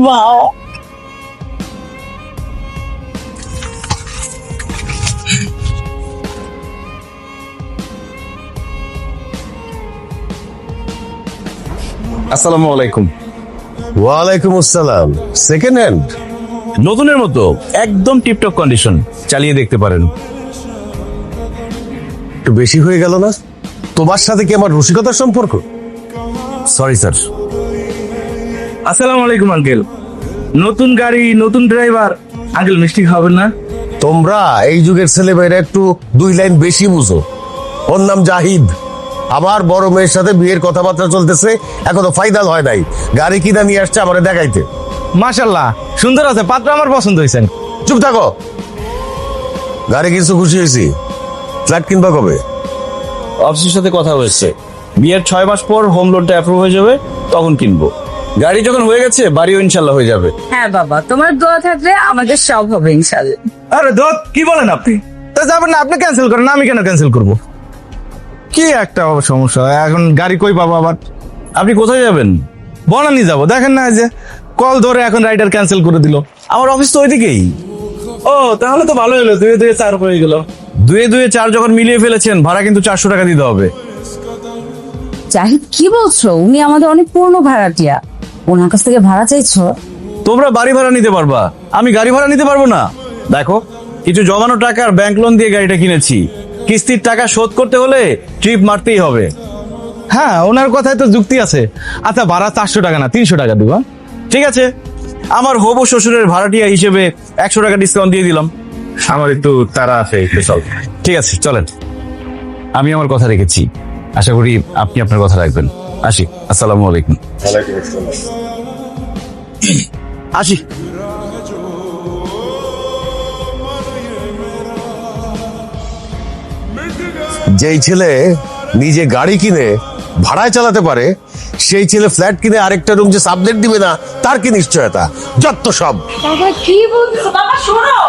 Wow, আসসালামু আলাইকুম। ওয়ালাইকুম আসসালাম। Second hand? নতুনের মতো একদম টিপটপ কন্ডিশন, চালিয়ে দেখতে পারেন। একটু বেশি হয়ে গেল না? তোমার সাথে কি আমার রসিকতার সম্পর্ক? Sorry sir. আসসালামু আলাইকুম আঙ্কেল। নতুন গাড়ি, নতুন ড্রাইভার, আঙ্কেল মিষ্টি খাবেন না? তোমরা এই যুগের ছেলেমেয়েরা একটু 2 লাইন বেশি বুঝো। ওর নাম জাহিদ। আমার বড় মেয়ের সাথে বিয়ের কথাবার্তা চলতেছে, এখনো ফাইনাল হয় নাই। গাড়ি কিনা নিয়ে আসছে আমারে দেখাইতে। মাশাল্লাহ, সুন্দর আছে, পাত্র আমার পছন্দ হয়েছেন। চুপ থাকো। গাড়ি কিছু খুশি হয়েছি। ফ্ল্যাট কিনবা কবে? অফিসের সাথে কথা হয়েছে, বিয়ের 6 মাস পর হোম লোনটা অ্যাপ্রুভ হয়ে যাবে, তখন কিনবো। গাড়ি যখন হয়ে গেছে বাড়িও ইনশাল্লাহ হয়ে যাবে। হ্যাঁ বাবা, তোমার দোয়া থাকলে আমাদের সব হবে ইনশাআল্লাহ। আরে দোত, কি বলেন আপনি? তা যাবেন না, আপনি ক্যান্সেল করেন, আমি কেন ক্যান্সেল করব? কি একটা সমস্যা, এখন গাড়ি কই পাবো আবার? আপনি কোথায় যাবেন? বনানি যাবো, দেখেন না যে কল ধরে এখন রাইডার ক্যান্সেল করে দিল। আমার অফিস তো ওইদিকেই। ও তাহলে তো ভালো হলো, 2-2-4 হয়ে গেল। 2-2-4 যখন মিলিয়ে ফেলেছেন, ভাড়া কিন্তু 400 টাকা দিতে হবে। জাহিদ, কি বলছো? উনি আমাদের অনেক পুরনো ভাড়াটিয়া, ওনার কাছ থেকে ভাড়া চাইছো? তোমরা বাড়ি ভাড়া নিতে পারবা, আমি গাড়ি ভাড়া নিতে পারবো না? দেখো, কিছু জমানো টাকা আর ব্যাংক লোন দিয়ে গাড়িটা কিনেছি। কিস্তির টাকা শোধ করতে হলে ট্রিপ মারতেই হবে। হ্যাঁ, ওনার কথায় তো যুক্তি আছে। আচ্ছা, ভাড়া 400 টাকা না 300 টাকা দিবা? ঠিক আছে, আমার হবু শ্বশুরের ভাড়াটিয়া হিসেবে 100 টাকা ডিসকাউন্ট দিয়ে দিলাম। আমার একটু তাড়া আছে, একটু চল। ঠিক আছে, চলেন। আমি আমার কথা রেখেছি, আশা করি আপনি আপনার কথা রাখবেন। আসি, আসসালামু আলাইকুম। আসি। যেই ছেলে নিজে গাড়ি কিনে ভাড়ায় চালাতে পারে, সেই ছেলে ফ্ল্যাট কিনে আরেকটা রুম যে সাবলেট দিবে না, তার কি নিশ্চয়তা? যত সব। বাবা কি বলছো? বাবা শোনো,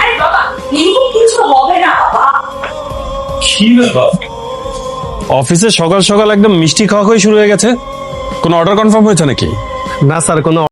আরে বাবা এরকম কিছু হবে না বাবা। অফিসে সকাল সকাল একদম মিষ্টি খাওয়া শুরু হয়ে গেছে। কোনো অর্ডার কনফার্ম হয়েছে নাকি? না স্যার, কোনো